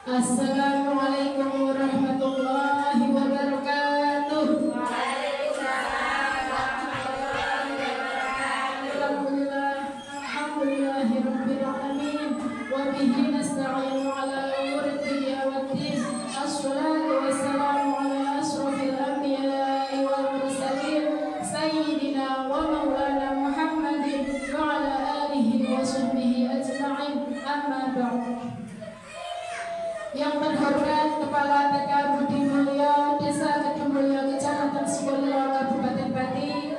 Assalamualaikum warahmatullahi wabarakatuh. Waalaikumsalam warahmatullahi wabarakatuh. Alhamdulillahirabbil alamin wa bihi nasta'inu ala umuri dunya waddin. Assalatu wassalamu ala asrofil anbiya'i wal mursalin sayyidina wa maulana Muhammadin wa ala alihi wa sahbihi ajma'in. Amma ba'du. Yang terhormat Kepala TK Budi Mulyo Desa Kedumulyo Kecamatan Sukolilo Kabupaten Pati,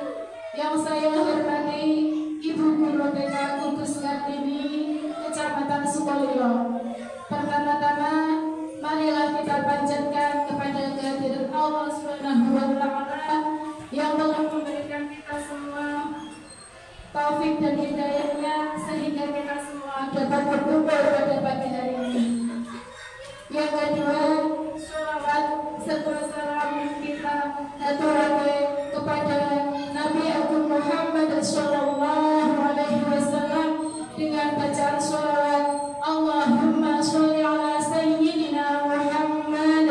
yang saya hormati Ibu Guru TK Gugus Kartini Kecamatan Sukolilo. Pertama-tama marilah kita panjatkan kepada kehadirat Allah Subhanahu wa Ta'ala yang telah memberikan kita semua taufik dan hidayahnya sehingga kita semua dapat berkumpul pada pagi hari ini. Yang kedua, sholawat serta salam kita aturake kepada Nabi Agung Muhammad Sallallahu Alaihi Wasallam dengan bacaan sholawat Allahumma sholli ala Sayyidina Muhammad,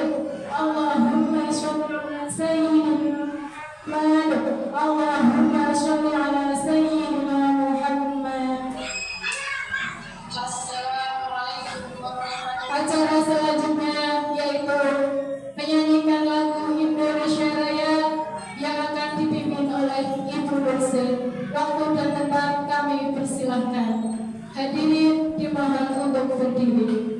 Allahumma sholli ala Sayyidina Muhammad, Allahumma sholli ala Sayyidina Muhammad. Acara selanjutnya yaitu menyanyikan lagu Indonesia Raya yang akan dipimpin oleh Ibu dosen. Waktu dan tempat kami persilahkan. Hadirin dimohon untuk berdiri.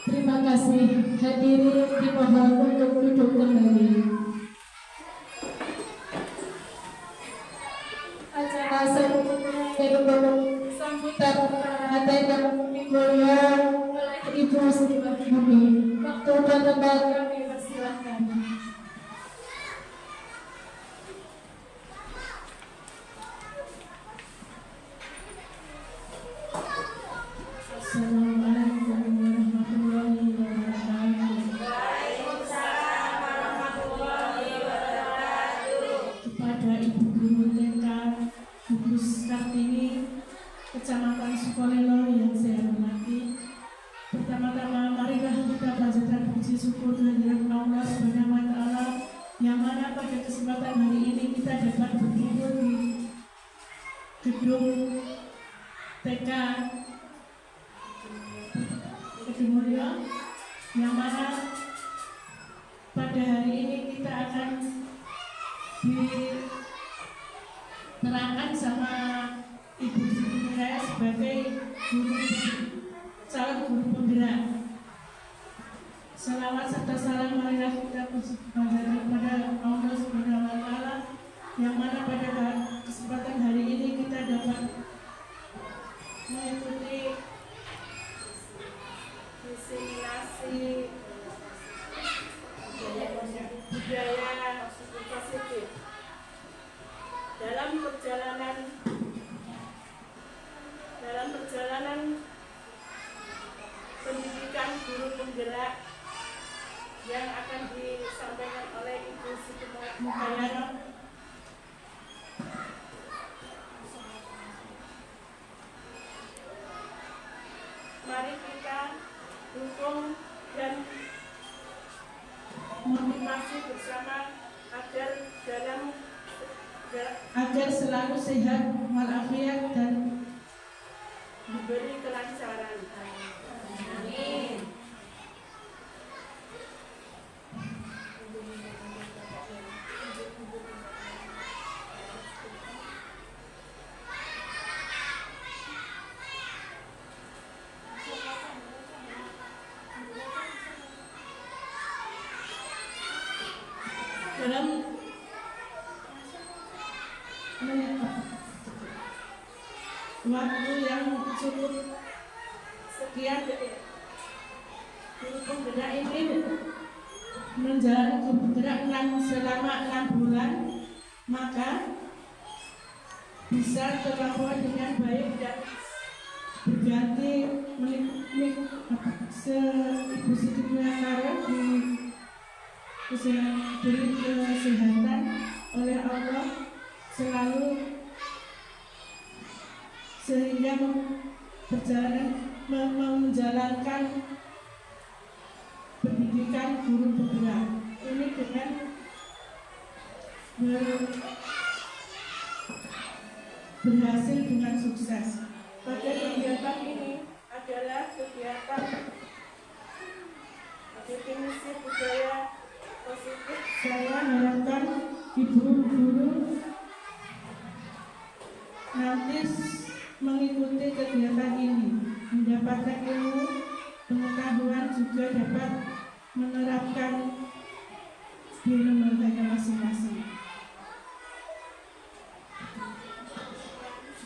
Terima kasih. Hadirin dimohon untuk duduk kembali. Acara selanjutnya yaitu sambutan pengantin dan mulia oleh Ibu Sri Wahyuni. Waktu dan tempat kami persilahkan. Assalamualaikum warahmatullahi wabarakatuh. Waalaikumsalam warahmatullahi wabarakatuh. Kepada Ibu Guru TK Gugus Kartini Kecamatan Sukolilo yang saya hormati, pertama-tama marilah kita panjatkan puji syukur dan pada hari ini kita akan diterangkan sama Ibu Siti Nuraya sebagai calon guru penggerak. Salawat serta salam marilah kita kepada Allah Subhanahu wa Ta'ala, yang mana pada kesempatan hari ini kita dapat mengikuti diseminasi budaya positif dalam perjalanan pendidikan guru penggerak yang akan disampaikan oleh Ibu Siti Mukayyaro. Mari kita dukung dan motivasi bersama agar selalu sehat walafiat dan diberi kelancaran. Amin. Dalam waktu yang cukup sekian, guru penggerak ini menjalani guru penggerak selama 6 bulan, maka bisa terlaksana dengan baik dan berganti Ibu Siti Mukayyaro diberi kesehatan oleh Allah selalu, sehingga menjalankan pendidikan guru penggerak ini dengan berhasil dengan sukses. Pada kegiatan ini adalah kegiatan definisi budaya positif. Saya harapkan ibu guru nanti mengikuti kegiatan ini, mendapatkan ilmu, pengetahuan, juga dapat menerapkan di lembaganya masing-masing.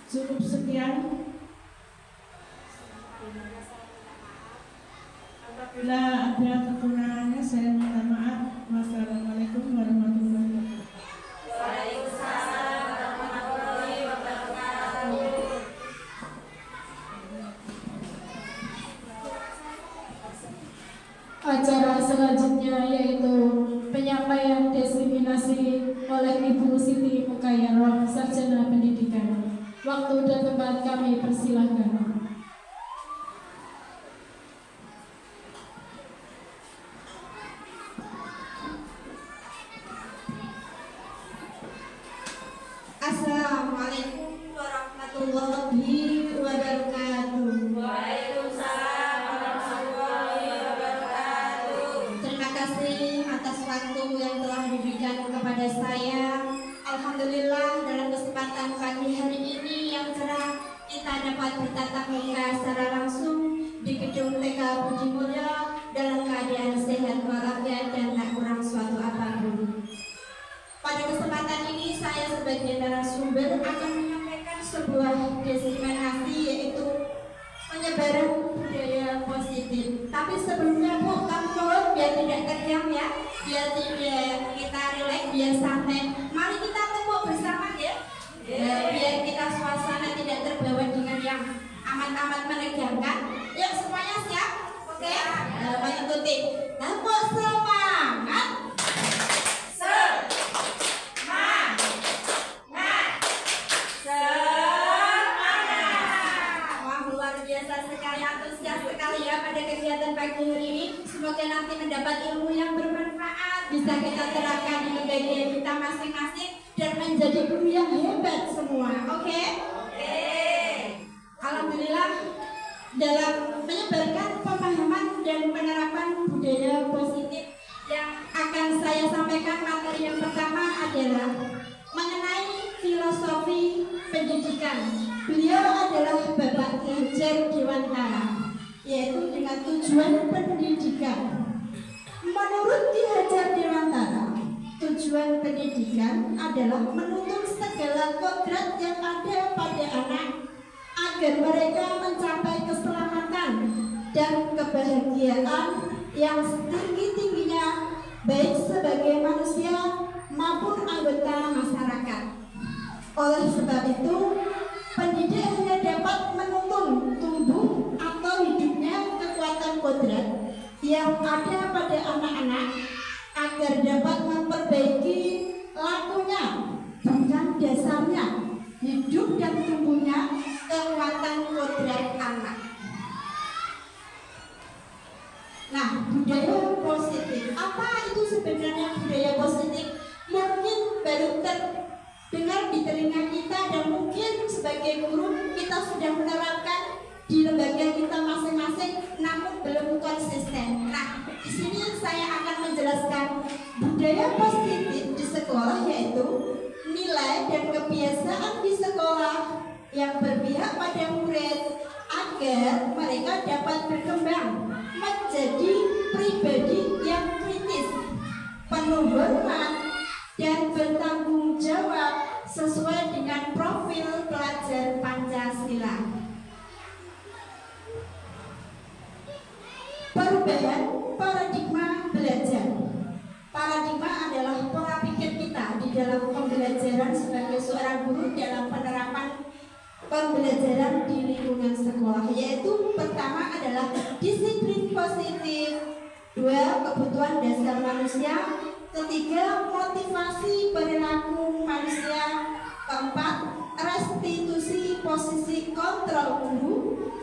Cukup sekian. Apabila ada kekurangannya saya minta maaf. Wassalamualaikum warahmatullahi wabarakatuh. Waalaikumsalam warahmatullahi wabarakatuh. Acara selanjutnya yaitu penyampaian diseminasi oleh Ibu Siti Mukayyaro, Sarjana Pendidikan. Waktu dan tempat kami persilahkan. Assalamualaikum warahmatullahi wabarakatuh. Waalaikumsalam warahmatullahi wabarakatuh. Terima kasih atas waktu yang telah diberikan kepada saya. Alhamdulillah, dalam kesempatan pagi hari ini yang cerah, kita dapat bertatap muka secara langsung di gedung TK Budi Mulyo dalam keadaan sehat walafiat dan tak kurang suatu apapun. Pada kesempatan ini saya sebagai narasumber akan menyampaikan sebuah diseminasi, yaitu penyebaran budaya positif. Tapi sebelumnya Bu, kami mohon biar tidak tegang ya, biar tidak kita rileks, biar santai. Mari kita tepuk bersama ya, biar kita suasana tidak terbawa dengan yang amat-amat menegangkan. Yuk semuanya siap? Oke? Mengikuti. Tepuk semangat. Pagi hari ini semoga nanti mendapat ilmu yang bermanfaat, bisa kita terapkan di bagian kita masing-masing dan menjadi guru yang hebat semua. Oke? Alhamdulillah, dalam menyebarkan pemahaman dan penerapan budaya positif yang akan adalah mengenai filosofi pendidikan. Beliau adalah Bapak Ki Hajar Dewantara, yaitu dengan tujuan pendidikan. Menurut Ki Hajar Dewantara, tujuan pendidikan adalah menuntun segala kodrat yang ada pada anak agar mereka mencapai keselamatan dan kebahagiaan yang setinggi-tingginya, baik sebagai manusia maupun anggota masyarakat. Oleh sebab itu, pendidik hanya dapat menuntun tumbuh atau hidupnya kekuatan kodrat yang ada pada anak-anak agar dapat memperbaiki lakunya, bukan dasarnya, hidup dan tumbuhnya kekuatan kodrat anak. Nah, budaya positif. Apa itu sebenarnya budaya positif? Mungkin baru terdengar di telinga kita dan mungkin sebagai guru kita sudah menerapkan di lembaga kita masing-masing, namun belum konsisten. Nah, di sini saya akan menjelaskan budaya positif di sekolah, yaitu nilai dan kebiasaan di sekolah yang berpihak pada murid agar mereka dapat berkembang menjadi pribadi yang kritis, penuh hormat, dan bertanggung jawab sesuai dengan profil pelajar Pancasila. Perubahan paradigma belajar. Paradigma adalah pola pikir kita di dalam pembelajaran sebagai seorang guru dalam penerapan pembelajaran di lingkungan sekolah, yaitu pertama adalah disiplin positif, dua kebutuhan dasar manusia, ketiga motivasi perilaku manusia, keempat restitusi posisi kontrol guru,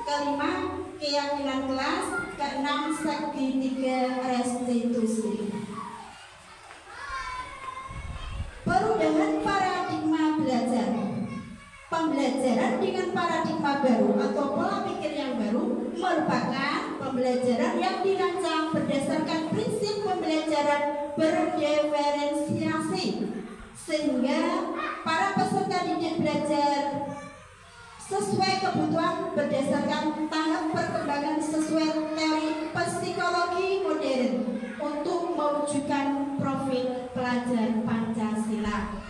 kelima keyakinan kelas, keenam segitiga restitusi. Perubahan paradigma belajar. Pembelajaran dengan paradigma baru atau pola pikir yang baru merupakan pembelajaran yang dirancang berdasarkan prinsip pembelajaran berdiferensiasi, sehingga para peserta didik belajar sesuai kebutuhan berdasarkan tahap perkembangan sesuai teori psikologi modern untuk mewujudkan profil pelajar Pancasila.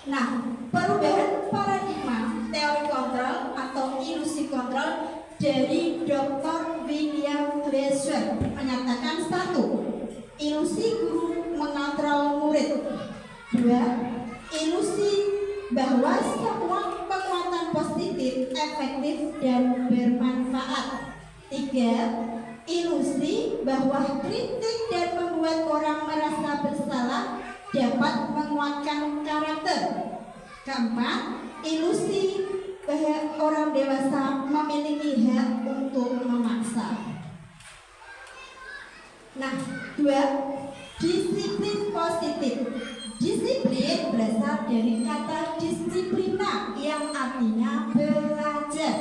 Nah, perubahan paradigma teori kontrol atau ilusi kontrol dari Dr. William Glasser menyatakan: 1. Ilusi guru mengontrol murid. 2. Ilusi bahwa semua kekuatan positif, efektif, dan bermanfaat. 3. Ilusi bahwa kritik dan membuat orang merasa bersalah dapat menguatkan karakter. 4. Ilusi bahwa orang dewasa memiliki hak untuk memaksa. Nah, 2. Disiplin positif. Disiplin berasal dari kata disiplina yang artinya belajar.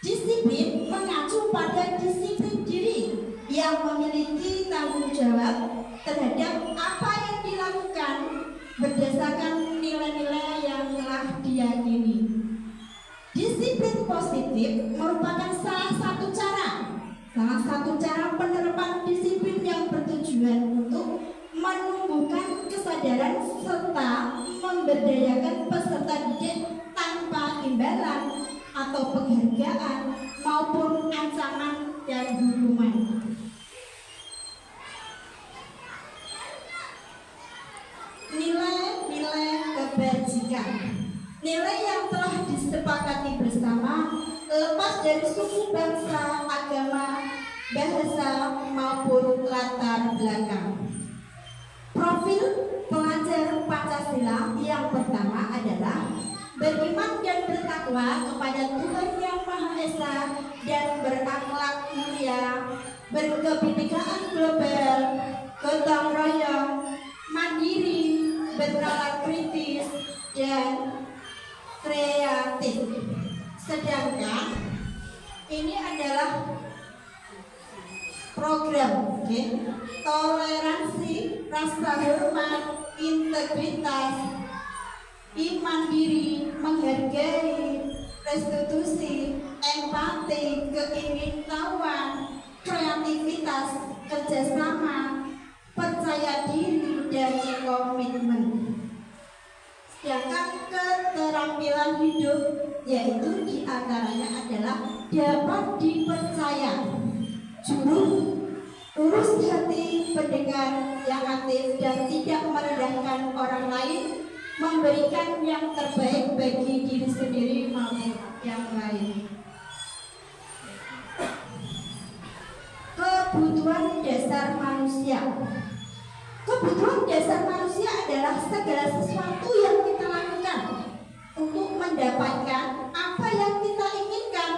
Disiplin mengacu pada disiplin diri yang memiliki tanggung jawab terhadap apa yang dilakukan berdasarkan nilai-nilai yang telah diyakini. Disiplin positif merupakan salah satu cara penerapan disiplin yang bertujuan untuk menumbuhkan kesadaran serta memberdayakan peserta didik tanpa imbalan atau penghargaan maupun ancaman dan hukuman. Nilai-nilai kebajikan. Nilai yang telah disepakati bersama lepas dari suku, bangsa, agama, bahasa maupun latar belakang. Profil pelajar Pancasila yang pertama adalah beriman dan bertakwa kepada Tuhan Yang Maha Esa dan berakhlak mulia, berkebinekaan global, gotong royong, mandiri, bernalar kritis, dan kreatif. Sedangkan ini adalah program, toleransi, rasa hormat, integritas, iman diri, menghargai, restitusi, empati, keingintahuan, kreativitas, kerjasama, percaya diri, dan komitmen. Sedangkan keterampilan hidup yaitu diantaranya adalah dapat dipercaya, jujur, lurus hati, pendengar yang aktif dan tidak merendahkan orang lain, memberikan yang terbaik bagi diri sendiri maupun yang lain. Kebutuhan dasar manusia. Kebutuhan dasar manusia adalah segala sesuatu yang kita lakukan untuk mendapatkan apa yang kita inginkan.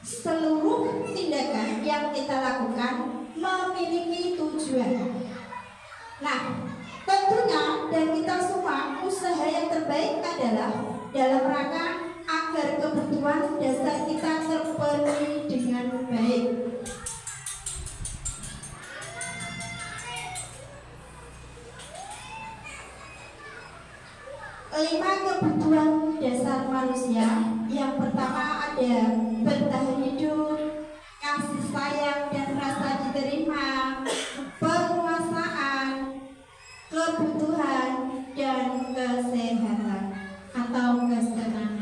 Seluruh tindakan yang kita lakukan memiliki tujuan. Nah, tentunya dan kita semua usaha yang terbaik adalah dalam rangka agar kebutuhan dasar kita terpenuhi dengan baik. 5 kebutuhan dasar manusia. Yang pertama ada bertahan hidup, kasih sayang dan rasa diterima, penguasaan, kebutuhan, dan kesehatan atau kesenangan.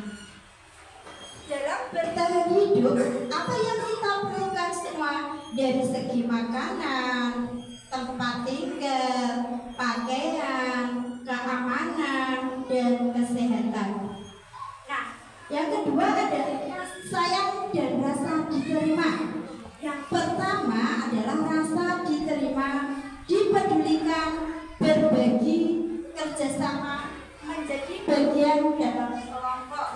Dalam bertahan hidup, apa yang kita perlukan semua dari segi makanan, tempat tinggal, pakaian, keamanan, dan kesehatan. Nah, yang kedua ada kasih sayang dan rasa diterima. Yang pertama adalah rasa diterima, dipedulikan, berbagi, kerjasama, menjadi bagian dalam kelompok.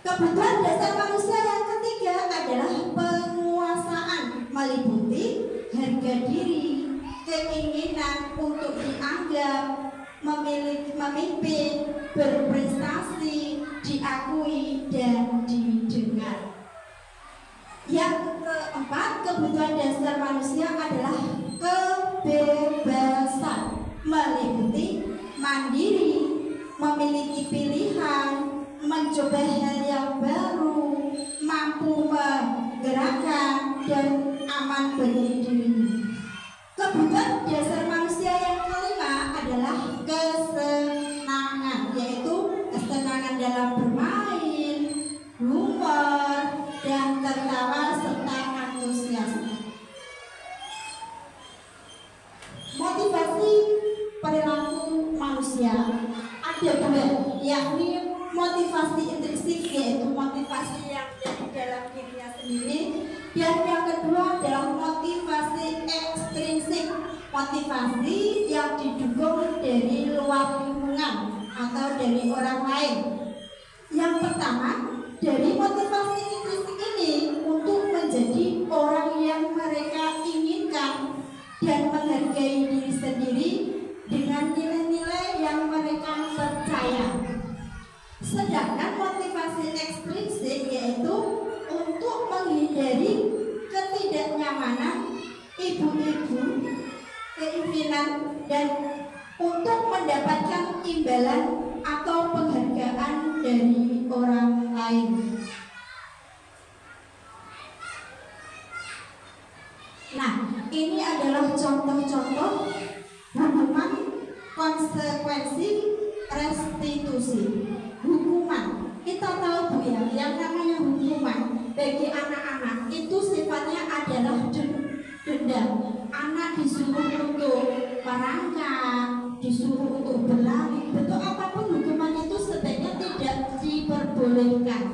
Kebutuhan dasar manusia yang ketiga adalah penguasaan, meliputi harga diri, keinginan untuk dianggap, memiliki, memimpin, berprestasi, diakui, dan didengar. Yang keempat, kebutuhan dasar manusia adalah kebebasan, meliputi mandiri, memiliki pilihan, mencoba hal yang baru, mampu menggerakkan, dan aman bagi diri. Kebutuhan dasar manusia yang kelima adalah kesenangan, yaitu kesenangan dalam bermain, humor, dan tertawa serta antusiasme. Motivasi perilaku manusia ada dua, yakni motivasi intrinsik, yaitu motivasi yang dari dalam dirinya sendiri, dan yang kedua adalah motivasi ekstrinsik, motivasi yang didukung dari luar lingkungan atau dari orang lain. Yang pertama, dari motivasi intrinsik ini untuk menjadi orang yang mereka inginkan dan menghargai diri sendiri dengan nilai-nilai yang mereka percaya. Sedangkan motivasi ekstrinsik yaitu untuk menghindari ketidaknyamanan ibu-ibu, keinginan, dan untuk mendapatkan imbalan atau penghargaan dari orang lain. Nah, ini adalah contoh-contoh hukuman konsekuensi restitusi. Hukuman, kita tahu Bu ya, yang namanya hukuman bagi anak-anak itu sifatnya adalah denda. Anak disuruh untuk merangkak, disuruh untuk berlari, bentuk apapun hukuman itu sebaiknya tidak diperbolehkan.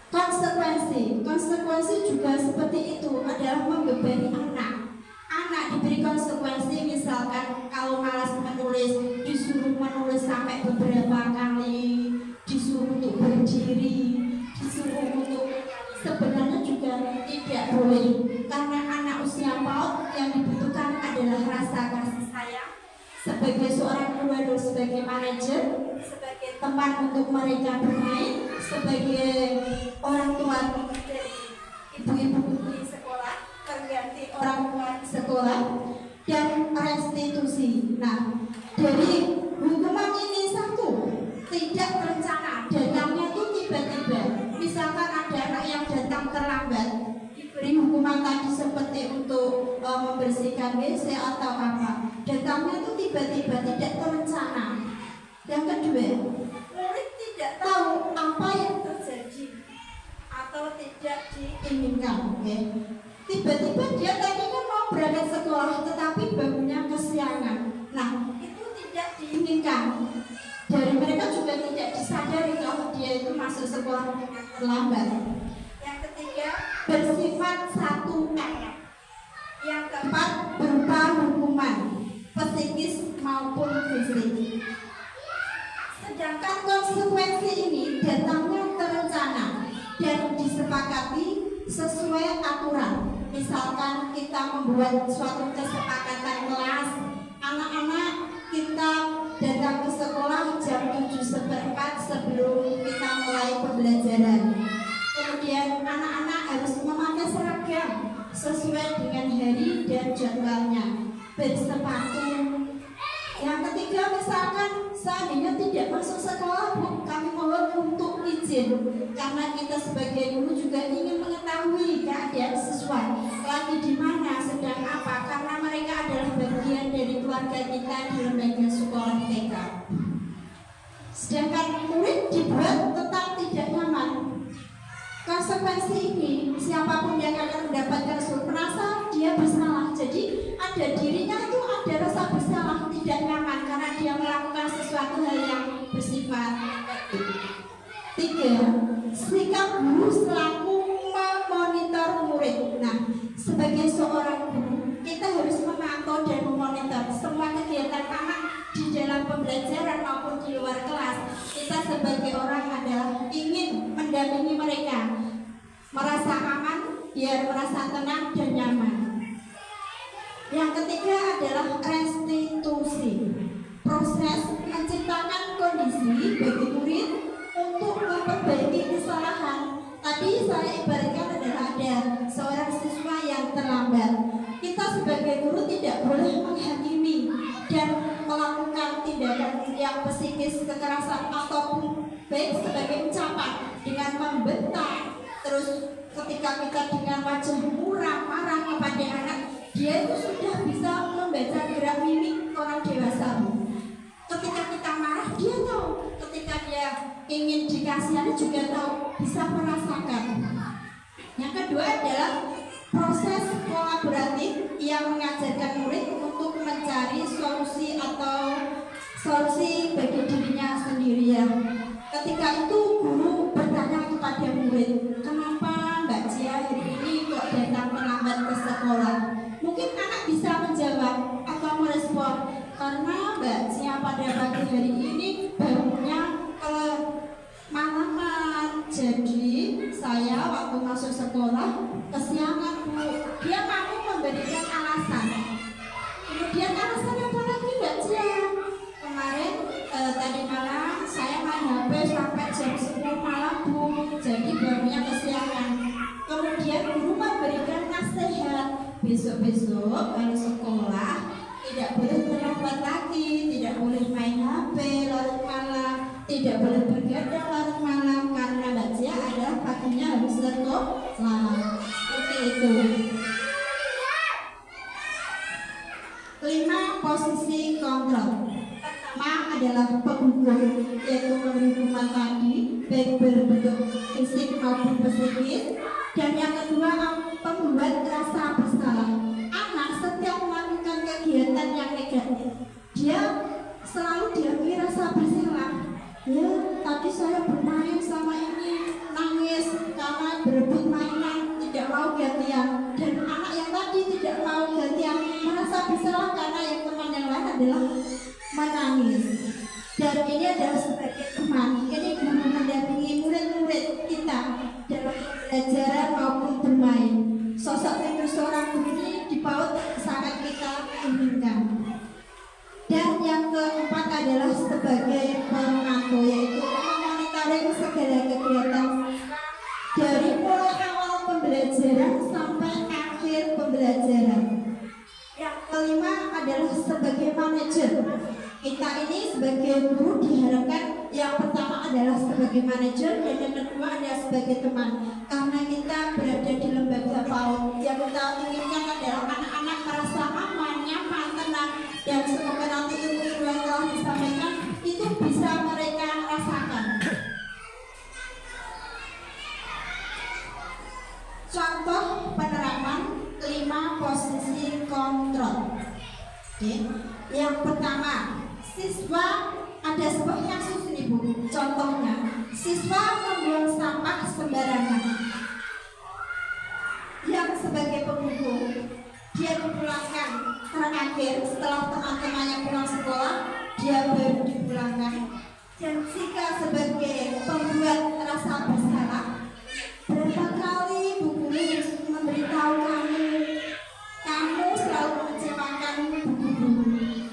Konsekuensi juga seperti itu, adalah membebani anak. Anak diberi konsekuensi, misalkan kalau malas menulis, disuruh menulis sampai beberapa kali, disuruh untuk berdiri, disuruh untuk, sebenarnya juga tidak boleh, karena anak usia PAUD yang dibutuhkan adalah rasa kasih sayang. Sebagai seorang guru dan sebagai manajer, sebagai teman untuk mereka bermain, sebagai orang tua dari ibu-ibu Nah, dari hukuman ini satu, tidak terencana, datangnya itu tiba-tiba. Misalkan ada anak yang datang terlambat, diberi hukuman tadi seperti untuk membersihkan WC atau apa. Datangnya itu tiba-tiba, tidak terencana. Yang kedua, murid tidak tahu apa yang terjadi atau tidak diinginkan. Okay. Tiba-tiba dia tadinya mau berangkat sekolah, tetapi bangunnya kesiangan. Nah, itu tidak diinginkan. Dari mereka juga tidak disadari kalau dia itu masuk sekolah terlambat. Yang ketiga, bersifat 1M. Yang keempat, berupa hukuman psikis maupun fisik. Sedangkan konsekuensi ini datangnya terencana dan disepakati sesuai aturan. Misalkan kita membuat suatu kesepakatan kelas, anak-anak kita datang ke sekolah jam 7:15 sebelum kita mulai pembelajaran. Kemudian anak-anak harus memakai seragam sesuai dengan hari dan jadwalnya, bersepatu. Yang ketiga, misalkan seandainya tidak masuk sekolah, Bu, kami mohon untuk izin, karena kita sebagai guru juga ingin mengetahui keadaan siswa lagi di mana, sedang apa, karena mereka adalah bagian dari keluarga kita di lembaga sekolah TK. Sedangkan murid dibuat tetap tidak nyaman. Konsekuensi ini, siapapun yang akan mendapatkan merasa dia bersalah. Jadi ada dirinya itu ada rasa bersalah, tidak nyaman karena dia melakukan sesuatu hal yang bersifat. 3. Sikap guru selaku memonitor murid. Nah, sebagai seorang guru, kita harus memantau dan memonitor semua kegiatan anak di dalam pembelajaran maupun di luar kelas. Kita sebagai orang adalah ingin mendampingi mereka merasa aman, biar merasa tenang dan nyaman. Yang ketiga adalah restitusi, proses menciptakan kondisi bagi murid untuk memperbaiki kesalahan. Tadi saya ibaratkan adalah ada seorang siswa yang terlambat. Kita sebagai guru tidak boleh menghakimi dan melakukan tindakan yang psikis, kekerasan ataupun baik sebagai ucapan dengan membentak. Terus ketika kita dengan wajah muram marah kepada anak, dia itu sudah bisa membaca gerak mimik orang dewasa. Ketika kita marah, dia tahu. Ketika dia ingin dikasihani juga tahu, bisa merasakan. Yang kedua adalah proses kolaboratif yang mengajarkan murid untuk mencari solusi atau solusi bagi dirinya sendiri ya. Ketika itu guru bertanya kepada murid, kenapa Mbak Cia hari ini kok datang terlambat ke sekolah? Mungkin anak bisa menjawab atau merespon, karena Mbak Cia pada pagi hari ini bangunnya malaman, jadi saya waktu masuk sekolah kesiangan Bu. Dia mampu memberikan alasan. Kemudian alasan apa lagi Mbak Cia? Kemarin tadi malam saya main HP sampai jam 10 malam Bu, jadi bangunnya kesiangan. Kemudian guru memberikan nasihat, besok-besok kalau sekolah tidak boleh terlambat lagi, tidak boleh main HP larut malam, tidak boleh begadang larut malam, karena Mbak Cia adalah paginya harus sekolah. Seperti itu. 5. Posisi kontrol. Pertama adalah penghukum, yaitu memberi hukuman tadi baik berbentuk fisik maupun psikis. Dan yang kedua, pembuat rasa bersalah. Anak setiap melakukan kegiatan yang negatif, dia selalu diakui rasa bersalah. Ya, tadi saya bermain sama ini, nangis karena berebut mainan, tidak mau gantian. Dan anak yang tadi tidak mau gantian merasa bersalah karena yang teman yang lain adalah menangis. Dan ini adalah sebagai teman. Ini guru mendampingi murid-murid kita dalam pembelajaran maupun bermain. Sosok figur seorang guru ini dipaut sangat kita inginkan. Dan yang keempat adalah sebagai pemantau, yaitu memonitoring segala kegiatan dari mulai awal pembelajaran sampai akhir pembelajaran. Yang kelima adalah sebagai manajer. Kita ini sebagai guru diharapkan yang pertama adalah sebagai manajer dan yang kedua adalah sebagai teman. Karena kita berada di lembaga PAUD, yang kita inginkan adalah anak-anak merasa aman, nyaman, tenang, dan semoga nanti ilmu yang telah disampaikan itu bisa mereka rasakan. Contoh penerapan 5 posisi kontrol. Oke. Yang pertama, siswa ada sebuah kasus ini Bu. Contohnya, siswa membuang sampah sembarangan. Yang sebagai penghubung, dia dipulangkan terakhir setelah teman-temannya pulang sekolah, dia baru dipulangkan. Dan jika sebagai pembuat rasa bersalah, berapa kali Bu Guru memberitahu kamu selalu mengecewakan Bu Guru.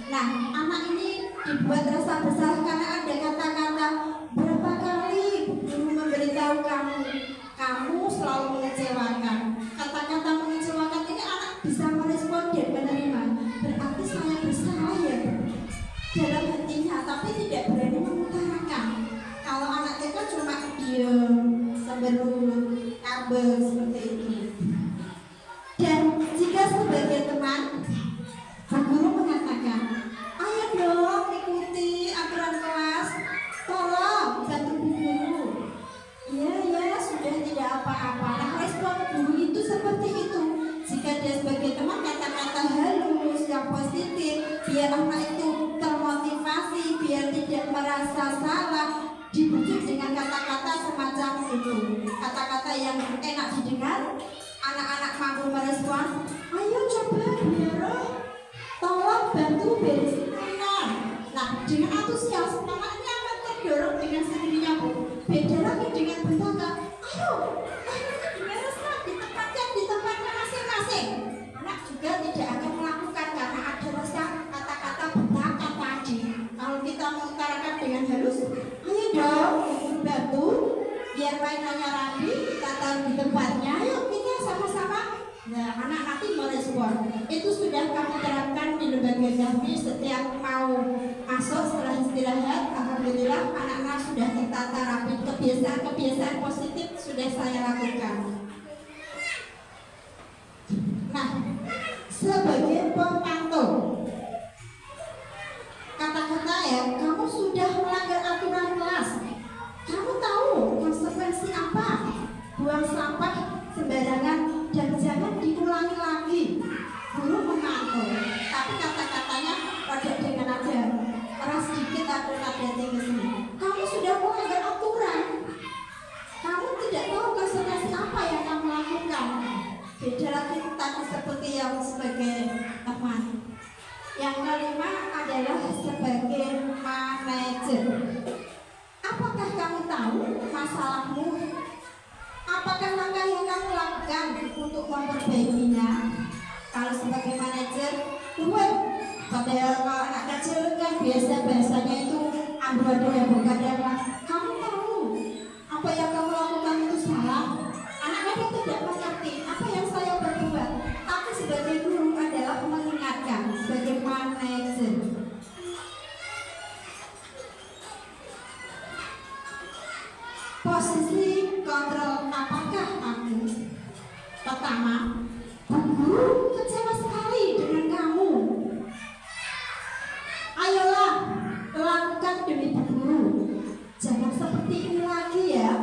Nah, anak ini dibuat rasa bersalah karena ada kata-kata, berapa kali Bu Guru memberitahu kamu selalu mengecewakan. Kata-kata mengecewakan ini anak bisa merespon dan menerima. Berarti saya bersalah ya dalam hatinya, tapi tidak berani mengutarakan. Kalau anak kita cuma diam, semberut, kabel seperti ini. Dan jika sebagai teman, Bu Guru mengatakan, ayo dong ikuti aturan kelas, tolong bantu Bu Guru. Ya sudah, tidak apa-apa. Nah, respon guru itu seperti itu. Jika dia sebagai teman, kata-kata halus yang positif, biar anak itu termotivasi, biar tidak merasa salah, dibujuk dengan kata-kata semacam itu. Kata-kata yang enak didengar, anak-anak mampu merespon, ayo coba biar tolong bantu bereskan. Nah, dengan antusias, anaknya akan terdorong dengan sendirinya Bu. Beda lagi dengan berkata, ayo dibereskan di tempatnya masing-masing. Anak juga tidak akan melakukan karena ada rasa kata-kata berkata tadi. Kalau kita mengutarakan dengan halus, ayo dong bantu biar mainannya rapi, kita taruh di tempatnya, ayo kita sama-sama. Nah, anak nanti merespon. Itu sudah kami terapkan di lembaga kami. Setiap mau masuk setelah istirahat, alhamdulillah anak-anak sudah tertata rapi. Kebiasaan positif sudah saya lakukan. Nah, sebagai pemantau, kata-kata ya, kamu sudah melanggar aturan kelas. Kamu tahu konsekuensi apa? Buang sampah sembarangan dan jangan diulangi lagi. Guru memantau, tapi kata-katanya pada dengan nada keras sedikit atau nada tinggi sini. Kamu sudah melanggar aturan. Kamu tidak tahu konsekuensi apa yang kamu lakukan. Beda lagi tadi seperti yang sebagai teman. Yang kelima adalah sebagai manajer. Apakah kamu tahu masalahmu? Apakah langkah yang kamu lakukan untuk memperbaikinya? Kalau sebagai manajer, padahal kalau anak kecil kan biasanya itu amburadul ya bukan ya. Kamu tahu apa yang kamu lakukan itu salah. Anak-anak tidak mengerti apa yang saya berbuat. Tapi sebagai guru adalah mengingatkan sebagai manajer. Posisi kontrol apakah aku? Pertama, guru kecewa sekali dengan kamu. Ayolah, lakukan demi guru. Jangan seperti ini lagi ya.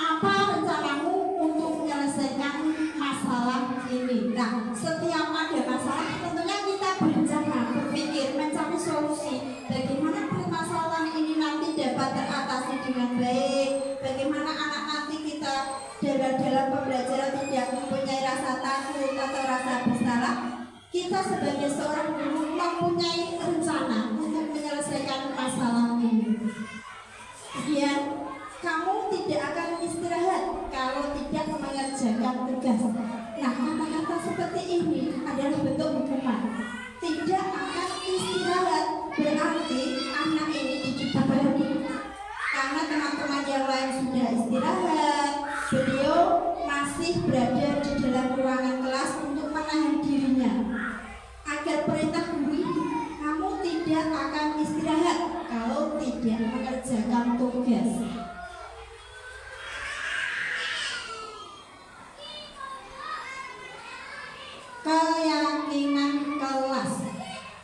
Apa rencanamu untuk menyelesaikan masalah ini? Nah, setiap ada masalah tentunya kita berencana, berpikir, mencari solusi. Bagaimana permasalahan ini nanti dapat teratasi dengan baik. Bagaimana anak nanti kita dalam pembelajaran tidak mempunyai rasa takut atau rasa bersalah. Kita sebagai seorang guru mempunyai rencana untuk menyelesaikan masalah ini. Kemudian kamu tidak akan istirahat kalau tidak mengerjakan tugas. Nah, kata-kata seperti ini adalah bentuk hukuman. Tidak akan istirahat berarti anak ini dibebani karena teman-teman yang lain sudah istirahat, beliau masih berada di dalam ruangan kelas untuk menahan dirinya agar perintah guru, kamu tidak akan istirahat kalau tidak mengerjakan tugas. Keyakinan kelas.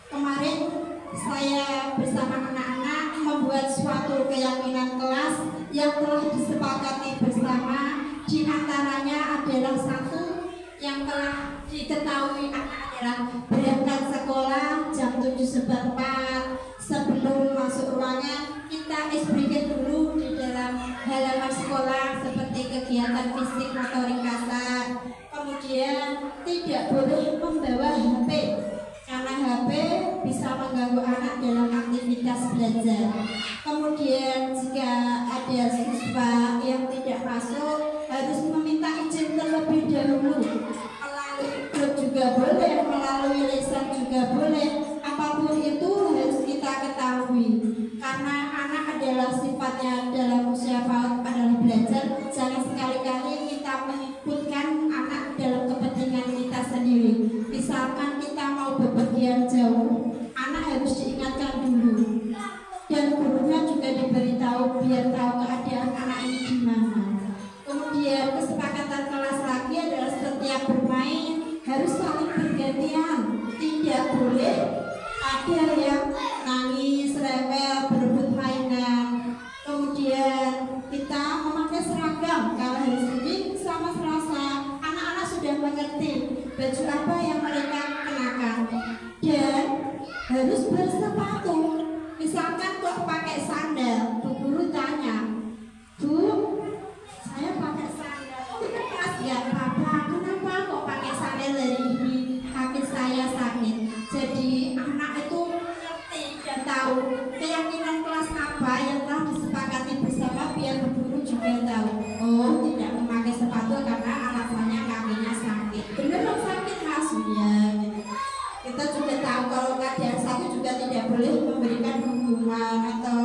Kemarin saya bersama anak-anak membuat suatu keyakinan kelas yang telah disepakati bersama. Di antaranya adalah satu yang telah diketahui adalah berangkat sekolah jam 7.04. Sebelum masuk ruangan kita SBK dulu di dalam halaman sekolah seperti kegiatan fisik motorik kasar. Kemudian tidak boleh membawa HP karena HP bisa mengganggu anak dalam aktivitas belajar. Kemudian jika ada siswa yang tidak masuk harus meminta izin terlebih dahulu. Melalui grup juga boleh, melalui lisan juga boleh. Apapun itu harus kita ketahui karena anak adalah sifatnya dalam usia PAUD adalah belajar. Jangan sekali-kali kita mengikutkan anak dalam kepentingan kita sendiri. Misalkan kita mau bepergian jauh, anak harus diingatkan dulu dan gurunya juga diberitahu biar tahu keadaan anak ini gimana. Kemudian kesepakatan kelas lagi adalah setiap bermain harus saling bergantian, tidak boleh ada yang nangis, rewel, berebut mainan. Kemudian kita memakai seragam kalau hari Senin sama Selasa. Anak-anak sudah mengerti baju apa yang mereka kenakan dan harus bersepatu. Misalkan kok pakai sandal, bu guru tanya, Bu, saya pakai sandal. Oh, keras ya Papa, kenapa kok pakai sandal dari ini? Kaki saya sakit. Jadi anak itu ngerti dan tahu keyakinan kelas apa yang telah disepakati bersama biar bu guru juga tahu. Oh, tidak memakai sepatu karena alasannya kakinya sakit. Bener dong sakit Mas? Ya, gitu. Kita juga tahu kalau keadaan sakit juga tidak boleh memberikan hukuman atau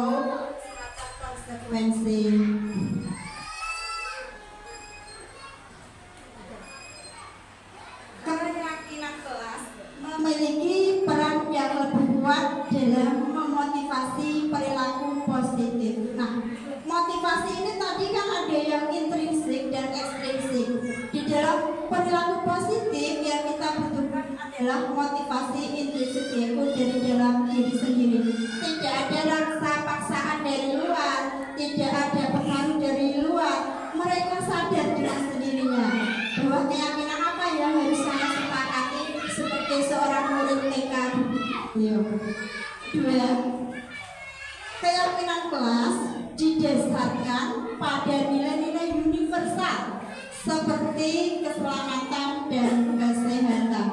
semacam konsekuensi. Keyakinan kelas memiliki peran yang lebih kuat dalam memotivasi perilaku positif. Nah, motivasi ini tadi kan ada yang intrinsik dan ekstrinsik. Di dalam perilaku positif yang kita butuhkan adalah motivasi intrinsik, yaitu dari dalam diri sendiri. Tidak ada rasa paksaan dari luar, tidak ada pengaruh dari luar. Mereka sadar dengan sendirinya bahwa keyakinan apa yang harus saya sepakati sebagai seorang murid TK. Dua, keyakinan kelas didasarkan pada nilai-nilai universal seperti keselamatan dan kesehatan.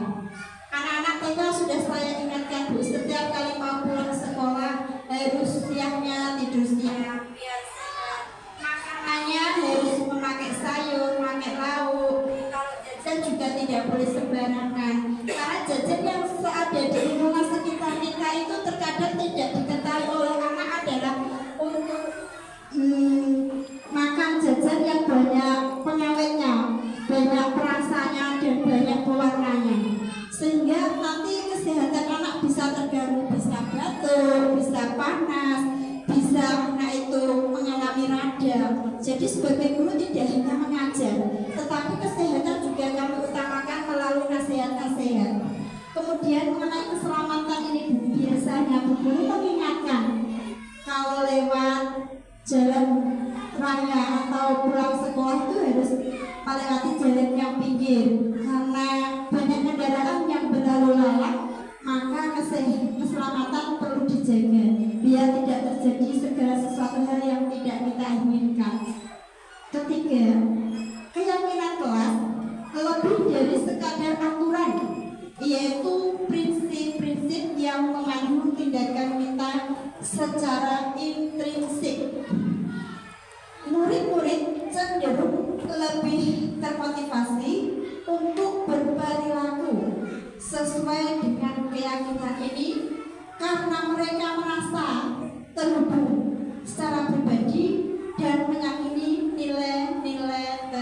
Anak-anak TK sudah saya ingatkan Bu, setiap kali mau pulang sekolah harus siangnya tidur siang biar sehat. Makanannya harus memakai sayur, memakai lauk. Kalau jajan juga tidak boleh sembarangan. Karena jajan yang ada di lingkungan sekitar kita itu terkadang tidak diketahui oleh anak adalah untuk makan jajan yang banyak pengawetnya, banyak perasanya dan banyak pewarnanya, sehingga nanti kesehatan anak bisa terganggu, bisa batuk, bisa panas, bisa anak itu mengalami radang. Jadi sebagai guru tidak hanya mengajar, tetapi kesehatan juga kami utamakan melalui nasihat-nasihat. Kemudian mengenai keselamatan ini biasanya Bu Guru mengingatkan kalau lewat jalan raya atau pulang sekolah itu harus melewati jalan yang pinggir karena banyak kendaraan yang berlalu lalang, maka keselamatan perlu dijaga biar tidak terjadi segala sesuatu hal yang tidak kita inginkan. Ketiga, keyakinan kelas lebih dari sekadar aturan, yaitu prinsip-prinsip yang memandu tindakan kita secara intrinsik. Murid-murid cenderung lebih termotivasi untuk berperilaku sesuai dengan keyakinan ini karena mereka merasa terhubung secara pribadi dan meyakini nilai-nilai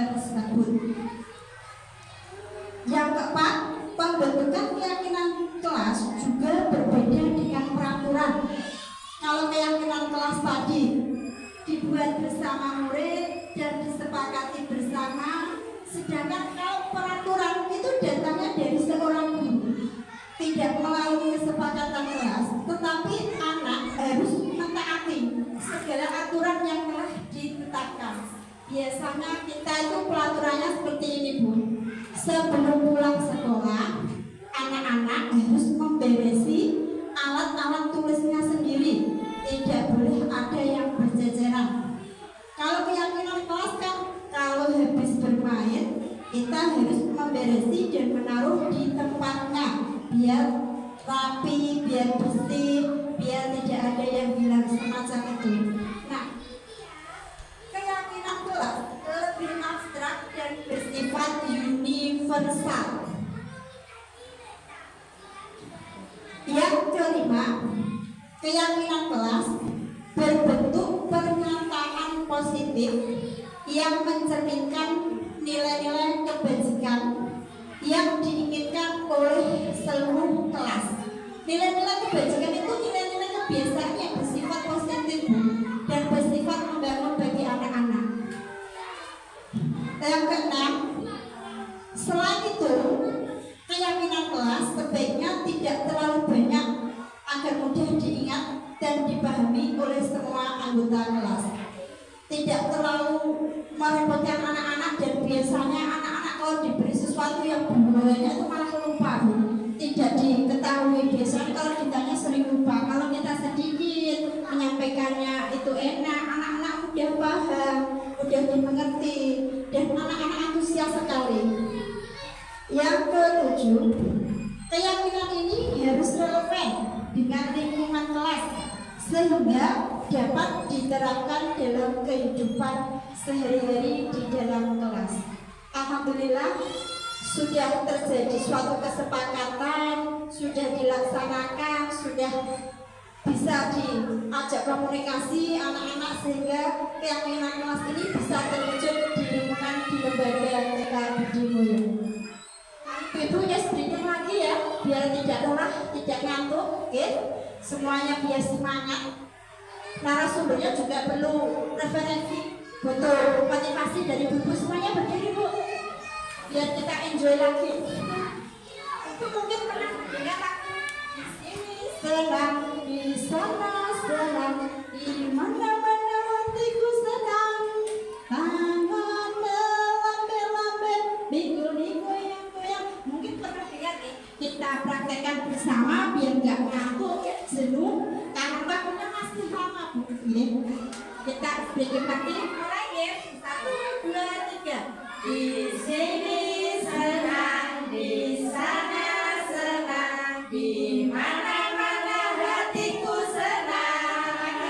Sedangkan kalau peraturan itu datangnya dari seorang guru, tidak melalui kesepakatan kelas, tetapi anak harus mentaati segala aturan yang telah ditetapkan. Biasanya kita itu pelaturannya seperti ini, Bu. Sebelum pulang sekolah, anak-anak harus memberesi alat-alat tulisnya sendiri. Tidak boleh ada yang berjajaran. Kalau keyakinan kelas kan, kalau habis bermain, kita harus memberesi dan menaruh di tempatnya, biar rapi, biar bersih, biar tidak ada yang bilang semacam itu. Nah, keyakinan kelas lebih abstrak dan bersifat universal. Yang kelima, keyakinan kelas berbentuk pernyataan positif yang mencerminkan nilai-nilai kebajikan yang diinginkan oleh seluruh kelas. Nilai-nilai kebajikan itu nilai-nilai kebiasaan yang bersifat positif dan bersifat membangun bagi anak-anak. Yang keenam, selain itu, keyakinan kelas sebaiknya tidak terlalu banyak agar mudah diingat dan dipahami oleh semua anggota kelas. Tidak terlalu merepotkan anak-anak, dan biasanya anak-anak kalau diberi sesuatu yang berbahaya itu malah lupa, Bu. Tidak diketahui. Biasanya kalau ditanya sering lupa. Kalau kita sedikit menyampaikannya itu enak, anak-anak mudah paham, mudah dimengerti, dan anak-anak antusias sekali. Yang ketujuh, keyakinan ini harus relevan dengan lingkungan kelas sehingga dapat diterapkan dalam kehidupan sehari-hari di dalam kelas. Alhamdulillah sudah terjadi suatu kesepakatan, sudah dilaksanakan, sudah bisa diajak komunikasi anak-anak sehingga keyakinan kelas ini bisa terwujud di lingkungan di lembaga TK Budi Mulyo. Ibu ya sedikit lagi ya, biar tidak lelah, tidak ngantuk, oke? Semuanya biar semangat. Narasumbernya juga perlu referensi, butuh motivasi dari buku. Semuanya berdiri, Bu, biar kita enjoy lagi. Itu mungkin pernah mendengar lagu di sini senang, di sana senang, di mana-mana hatiku senang. Tangan melambe-lambe, minggu-minggu goyang-goyang. Mungkin pernah dengar nih. Kita praktekkan bersama biar nggak ngantuk, jenuh, karena waktunya masih lama, Bu. Kita bikin lagi, mulai ya. 1, 2, 3. Di sini senang, di sana senang, di mana-mana hatiku senang.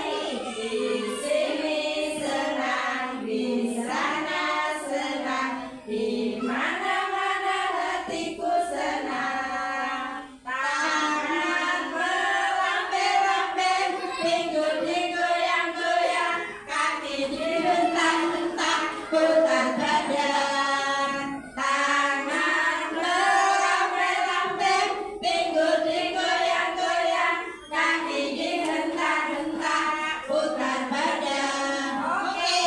Di sini senang, di sana senang, di mana-mana hatiku senang. Tangan melambe-lambe, pinggul digoyang-goyang, kaki dihentak-hentak, putar badan. Tangan melambe-lambe, pinggul digoyang-goyang, kaki dihentak-hentak, putar badan. Oke,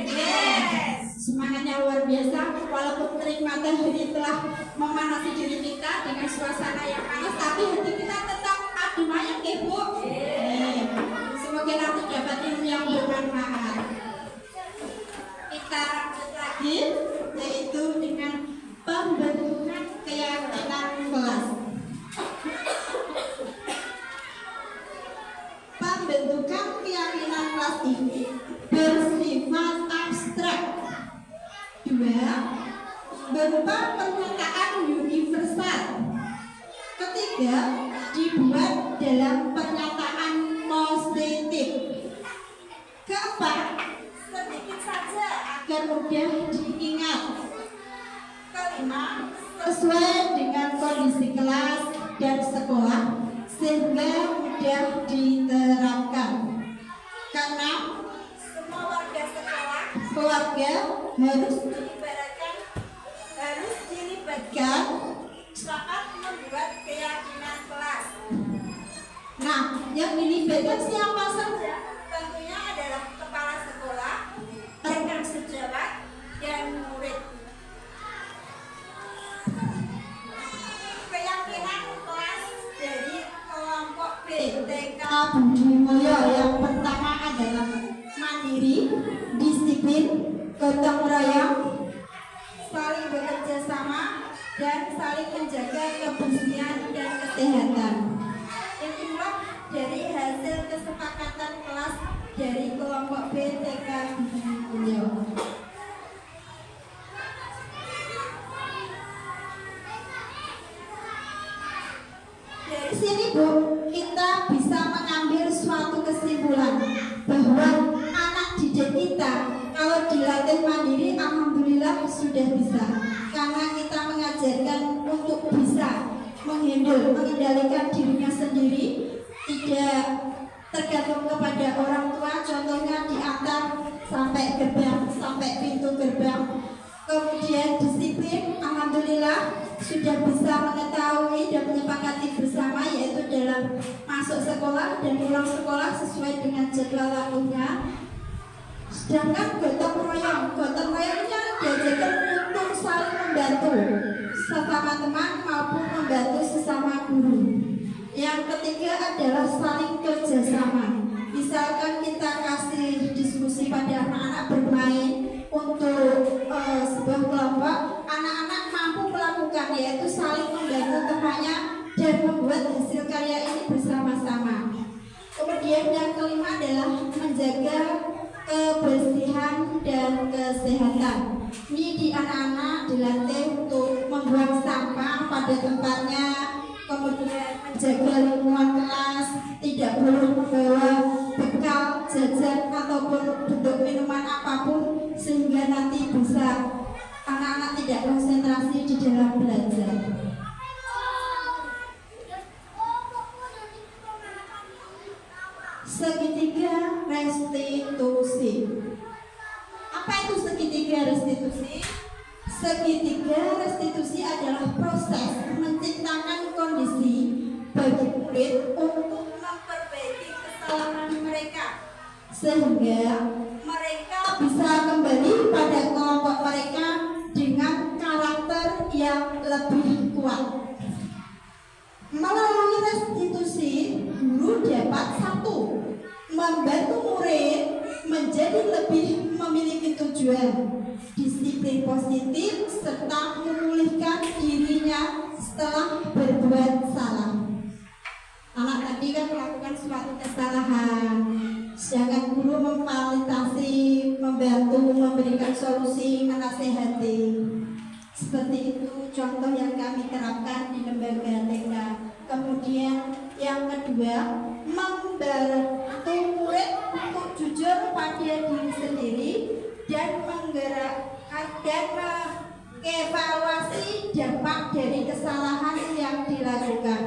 yes. Semangatnya luar biasa. Walaupun terik matahari telah memanasi diri kita dengan suasana yang panas, tapi hati kita tetap adem ayem, ya, Bu. Semoga nanti dapat ilmu yang bermanfaat. Kita lanjut lagi, yaitu dengan pembentukan keyakinan kelas. Pembentukan keyakinan kelas ini bersifat abstrak. 2. Berupa pernyataan universal. 3. Dibuat dalam pernyataan positif. 4. Sedikit saja agar mudah diingat. 5. Sesuai dengan kondisi kelas dan sekolah sehingga mudah diterapkan. 6. Semua warga sekolah, keluarga harus dilibatkan saat membuat keyakinan kelas. Nah, yang dilibatkan siapa saja? Tentunya adalah kepala sekolah, rekan sejawat, dan murid. gotong royong, saling bekerja sama, dan saling menjaga kebersihan dan kesehatan. Itulah dari hasil kesepakatan kelas dari kelompok B TK Beliau. Dari sini Bu, kita bisa mengambil suatu kesimpulan bahwa anak didik kita kalau dilatih mandiri, alhamdulillah sudah bisa. Karena kita mengajarkan untuk bisa mengendalikan dirinya sendiri, tidak tergantung kepada orang tua. Contohnya diantar sampai gerbang, sampai pintu gerbang. Kemudian disiplin, alhamdulillah sudah bisa mengetahui dan menyepakati bersama, yaitu dalam masuk sekolah dan pulang sekolah sesuai dengan jadwal waktunya. Sedangkan gotong royongnya diajarkan untuk saling membantu sesama teman maupun membantu sesama guru. Yang ketiga adalah saling kerjasama. Misalkan kita kasih diskusi pada anak-anak bermain untuk sebuah kelompok, anak-anak mampu melakukan, yaitu saling membantu temannya dan membuat hasil karya ini bersama-sama. Kemudian yang kelima adalah menjaga kebersihan dan kesehatan. Ini di anak-anak dilatih untuk membuang sampah pada tempatnya, kemudian menjaga lingkungan kelas, tidak boleh membawa bekal, jajan ataupun bentuk minuman apapun sehingga nanti bisa anak-anak tidak konsentrasi di dalam belajar. Segitiga restitusi. Apa itu segitiga restitusi? Segitiga restitusi adalah proses menciptakan kondisi bagi murid untuk memperbaiki kesalahan mereka sehingga mereka bisa kembali pada kelompok mereka dengan karakter yang lebih kuat. Melalui restitusi, guru dapat satu, membantu murid menjadi lebih memiliki tujuan, disiplin positif, serta memulihkan dirinya setelah berbuat salah. Anak tadi kan melakukan suatu kesalahan, sedangkan guru memfasilitasi, membantu, memberikan solusi, menasehati. Seperti itu contoh yang kami terapkan di lembaga TK. Kemudian yang kedua, membantu murid untuk jujur pada diri sendiri dan menggerakkan dan mengevaluasi dampak dari kesalahan yang dilakukan.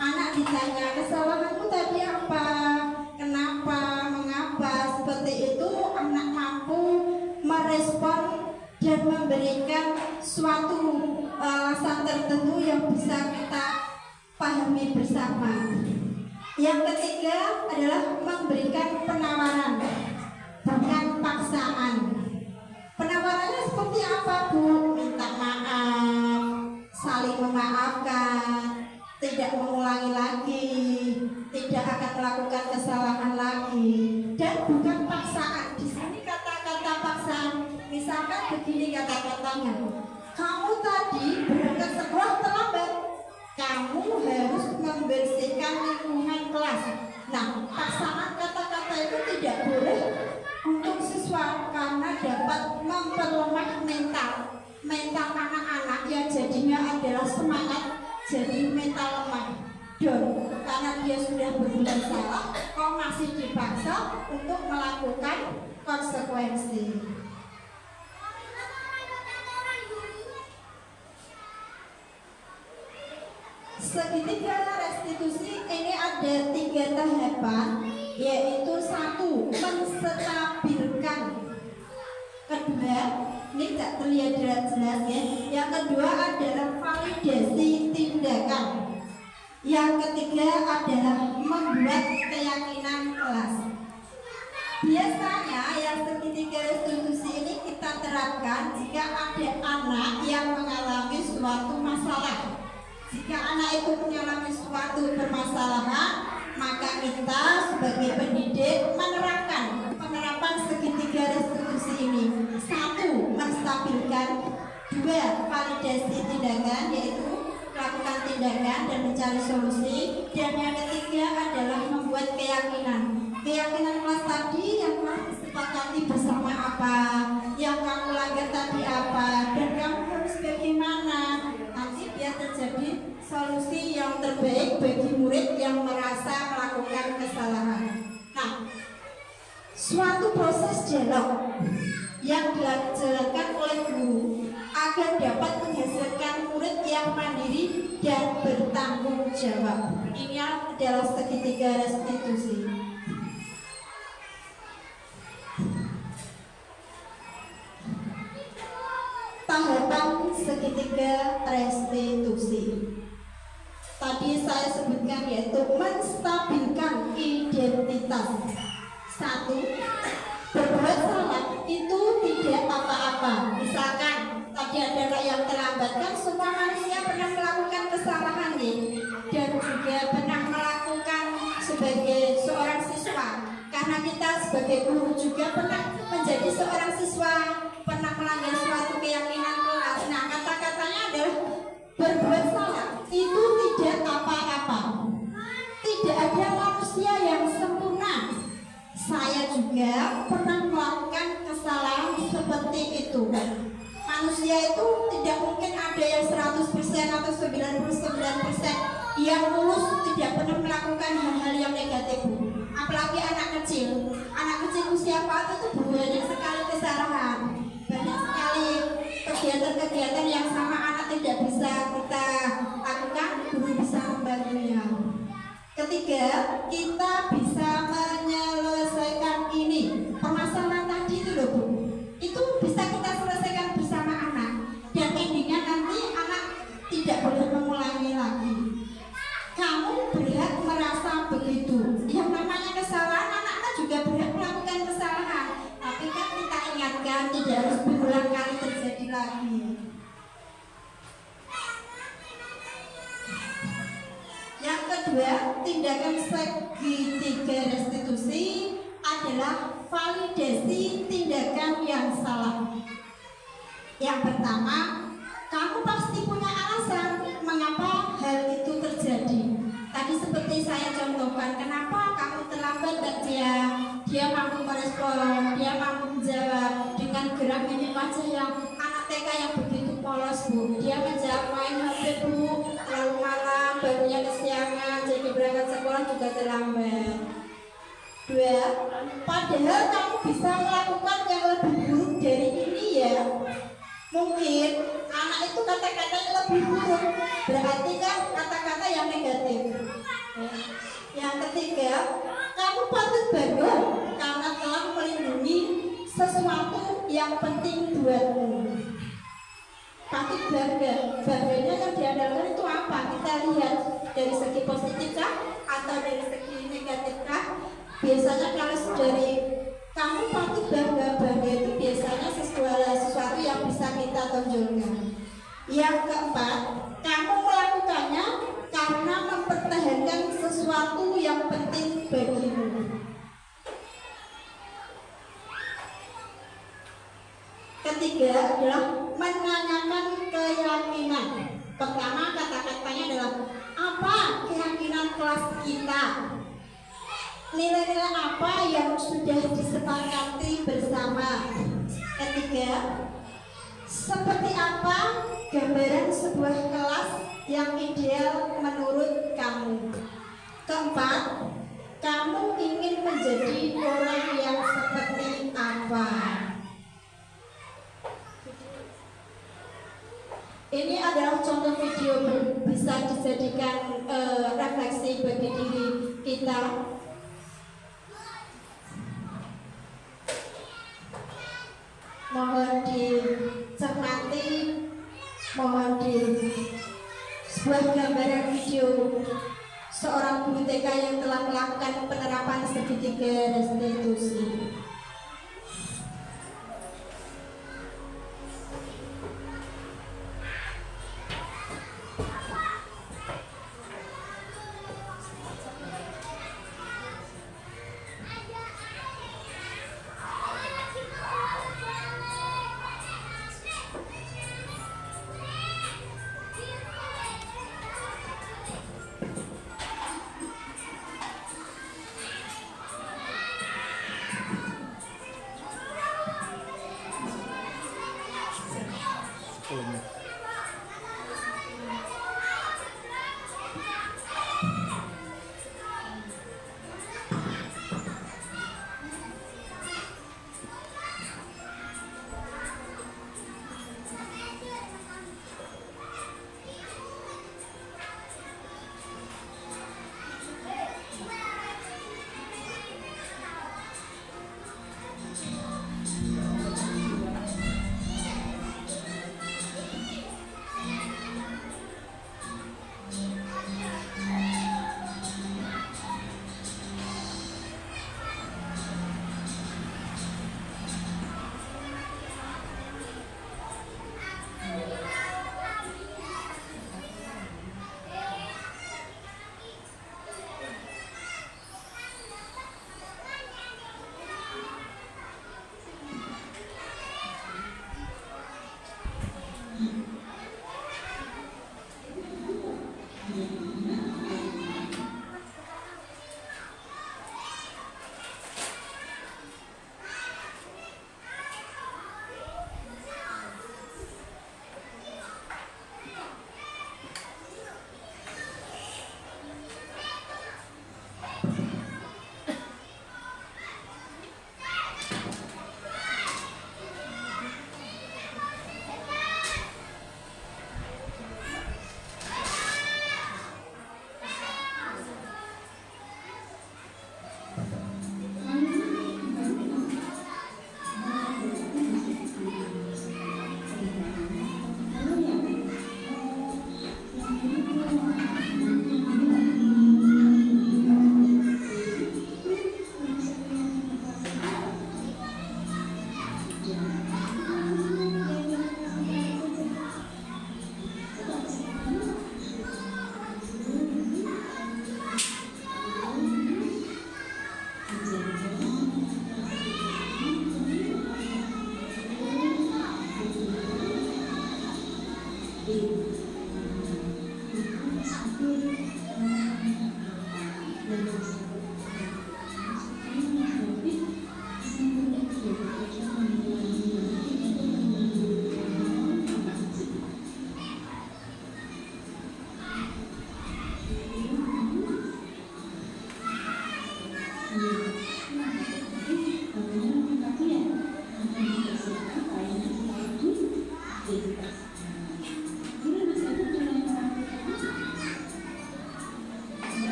Anak ditanya, kesalahanmu tadi apa? Kenapa? Mengapa? Seperti itu anak mampu merespon dan memberikan suatu alasan tertentu yang bisa kita pahami bersama. Yang ketiga adalah memberikan penawaran, bukan paksaan. Penawarannya seperti apa, Bu? Minta maaf, saling memaafkan, tidak mengulangi lagi, tidak akan melakukan kesalahan lagi, dan bukan paksaan. Di sini kata-kata paksaan, misalkan begini kata-katanya, kamu tadi berangkat sekolah terlambat, kamu harus membersihkan lingkungan kelas. Nah, paksaan kata-kata itu tidak boleh untuk siswa karena dapat memperlemah mental anak-anak yang jadinya adalah semangat jadi mental lemah. Dan karena dia sudah berbuat salah, kok masih dipaksa untuk melakukan konsekuensi. Segitiga restitusi ini ada 3 tahapan, yaitu 1. Menstabilkan. Kedua, ini tidak terlihat jelas ya. Yang kedua adalah validasi tindakan. Yang ketiga adalah membuat keyakinan kelas. Biasanya yang segitiga restitusi ini kita terapkan jika ada anak yang mengalami suatu masalah. Jika anak itu mengalami suatu permasalahan, maka kita sebagai pendidik menerapkan penerapan segitiga restitusi ini. 1. tindakan dan mencari solusi. Dan yang ketiga adalah membuat keyakinan. Keyakinan kelas tadi yang telah disepakati bersama apa, yang kamu langgar tadi apa, dan kamu harus bagaimana. Nanti biar terjadi solusi yang terbaik bagi murid yang merasa melakukan kesalahan. Nah, suatu proses dialog yang dijalankan oleh guru agar dapat menghasilkan murid yang mandiri dan bertanggung jawab. Ini adalah segitiga restitusi. Tahapan segitiga restitusi. Tadi saya sebutkan yaitu menstabilkan identitas. 1. Berbuat salah itu tidak apa-apa. Misalkan tadi ada anak yang terlambat, kan semua manusia pernah melakukan kesalahan nih, dan juga pernah melakukan sebagai seorang siswa. Karena kita sebagai guru juga pernah menjadi seorang siswa, pernah melanggar suatu keyakinan kelas. Nah, kata-katanya adalah berbuat salah itu tidak apa-apa. Tidak ada manusia yang sempurna. Saya juga pernah melakukan kesalahan seperti itu. Manusia itu tidak mungkin ada yang 100% atau 99% yang lulus tidak pernah melakukan hal-hal yang negatif. Apalagi anak kecil. Anak kecil usia 4 itu banyak sekali kesalahan. Banyak sekali kegiatan-kegiatan yang sama anak tidak bisa kita lakukan, guru bisa membantunya. Ketiga, kita bisa menyelesaikan ini permasalahan tadi itu loh Bu. Itu bisa kita selesaikan bersama anak, dan endingnya nanti anak tidak boleh mengulangi lagi. Kamu berhak merasa begitu. Yang namanya kesalahan, anak-anak juga berhak melakukan kesalahan. Tapi kan kita ingatkan tidak harus berulang kali terjadi lagi. Yang kedua, tindakan segitiga restitusi adalah validasi tindakan yang salah. Yang pertama, kamu pasti punya alasan mengapa hal itu terjadi. Tadi seperti saya contohkan, kenapa kamu terlambat Mbak Dia? Dia mampu merespon, dia mampu menjawab dengan gerak ini wajah yang anak TK yang begitu polos Bu. Dia menjawab main HP Bu, lalu malam, barunya kesiangan, jadi berangkat sekolah juga terlambat. 2. Padahal kamu bisa melakukan yang lebih buruk dari ini ya. Mungkin anak itu kata-katanya lebih buruk, berarti kan kata-kata yang negatif. Yang ketiga, kamu patut bangga karena telah melindungi sesuatu yang penting buatmu. Patut bangga. Bangganya yang diandalkan itu apa? Kita lihat dari segi positif kah atau dari segi negatif kah? Biasanya kalau dari kamu patut bangga itu biasanya sesuatu yang bisa kita tonjolkan. Yang keempat, kamu melakukannya karena mempertahankan sesuatu yang penting bagimu. Ketiga adalah menanyakan keyakinan. Pertama, kata-katanya adalah apa keyakinan kelas kita? Nilai-nilai apa yang sudah disepakati bersama? Ketiga, seperti apa gambaran sebuah kelas yang ideal menurut kamu? Keempat, kamu ingin menjadi orang yang seperti apa? Ini adalah contoh video bisa dijadikan refleksi bagi diri kita. Mohon dicermati, mohon di sebuah gambaran video seorang guru TK yang telah melakukan penerapan segitiga restitusi.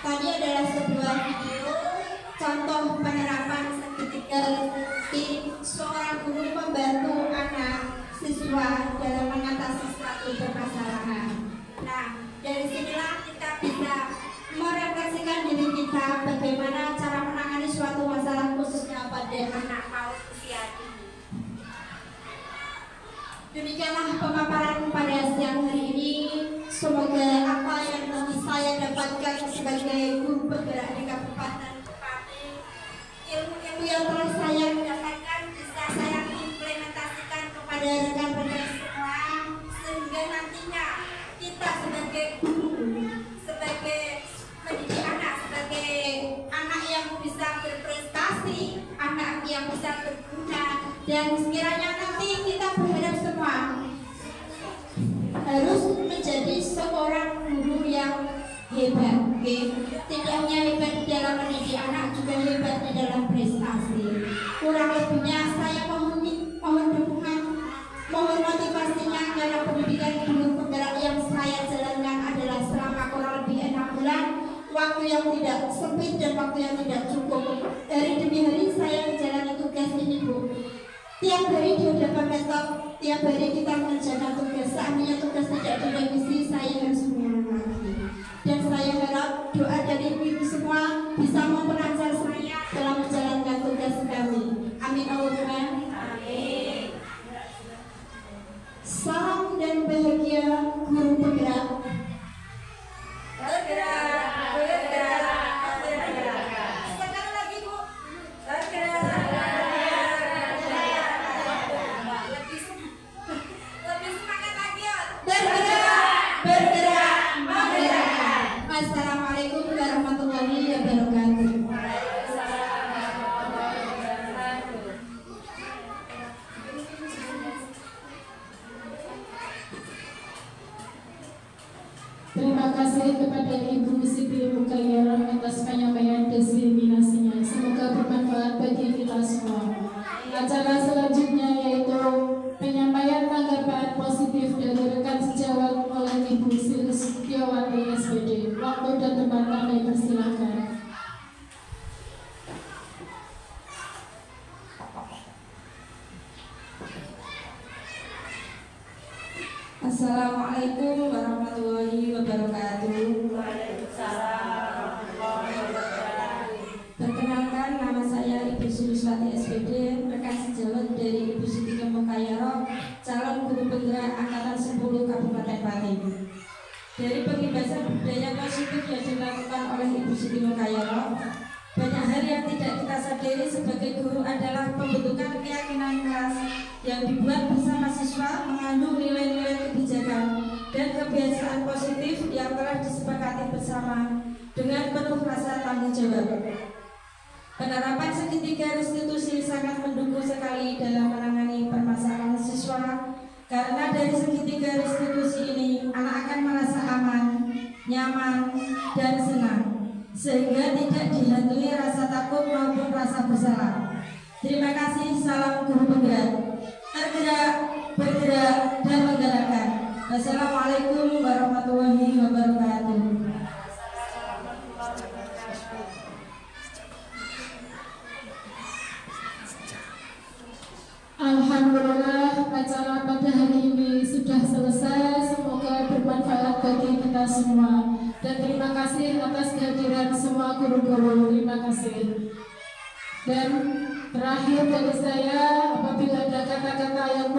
Tadi adalah sebuah video contoh penerapan segitiga seorang guru membantu anak siswa dalam mengatasi suatu permasalahan. Nah, dari sinilah kita bisa merefleksikan diri kita bagaimana cara menangani suatu masalah khususnya pada anak paut usia dini. Demikianlah pemaparan pada siang hari ini. Semoga apa yang nanti saya dapatkan sebagai guru bergerak di Kabupaten Pati, ilmu-ilmu yang telah saya dapatkan bisa saya implementasikan kepada rekan-rekan semua, sehingga nantinya kita sebagai guru, sebagai mendidik anak, sebagai anak yang bisa berprestasi, anak yang bisa berguna, dan sekiranya nanti kita berharap semua harus menjadi seorang guru yang hebat, tidak hanya hebat dalam mendidik anak, juga hebat di dalam prestasi. Kurang lebihnya saya mohon dukungan, mohon motivasinya, karena pendidikan guru penggerak yang saya jalankan adalah selama kurang lebih 6 bulan, waktu yang tidak sempit dan waktu yang tidak cukup. Hari demi hari saya menjalani tugas ini, Bu. Tiap hari di hadapan laptop, tiap hari kita mengerjakan tugas. Seandainya tugas tidak direvisi, saya harus mengulang lagi. Dan saya harap doa dari ibu semua bisa memperancar saya dalam menjalankan tugas kami. Amin Allahumma. Amin. Salam dan bahagia guru penggerak. Bergerak, bergerak, bergerak. Sekali lagi, Bu. Bergerak. Lebih semangat lagi, ya. Bergerak, menggerakkan. Assalamualaikum warahmatullahi wabarakatuh. Terima kasih kepada Ibu Siti Mukayyarah atas penyampaian diseminasinya. Semoga bermanfaat bagi kita semua. Acara selanjutnya yaitu penyampaian tanggapan positif dari rekan sejawat oleh Ibu Setiawati SPD. Waktu dan tempat kami persilahkan. Assalamualaikum warahmatullahi wabarakatuh. Perkenalkan, nama saya Ibu Suliswati SPD, rekan sejawat dari Ibu Siti Mukayyarah, calon guru penggerak angkatan 10 Kabupaten Pati. Dari pengibasan budaya positif yang dilakukan oleh Ibu Siti Mukayyarah, banyak hal yang tidak kita sadari sebagai guru adalah pembentukan keyakinan kelas yang dibuat bersama siswa mengandung nilai-nilai kebijakan dan kebiasaan positif yang telah disepakati bersama dengan penuh rasa tanggung jawab. Penerapan segitiga restitusi sangat mendukung sekali dalam menangani permasalahan siswa, karena dari segitiga restitusi ini anak akan merasa aman, nyaman, dan senang, sehingga tidak dihantui rasa takut maupun rasa bersalah. Terima kasih. Salam guru penggerak. Tergerak, bergerak, dan menggerakkan. Wassalamualaikum warahmatullahi wabarakatuh. Alhamdulillah, acara pada hari ini sudah selesai. Semoga bermanfaat bagi kita semua. Dan terima kasih atas kehadiran semua guru-guru. Terima kasih. Dan terakhir dari saya, apabila ada kata-kata yang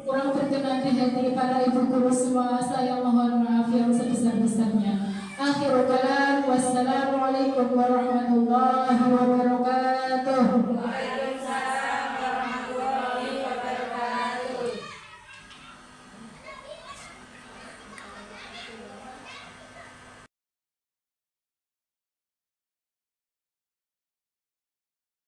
kurang berkenan di hati para ibu guru semua, saya mohon maaf yang sebesar-besarnya. Akhirul kalam, wassalamualaikum warahmatullahi wabarakatuh.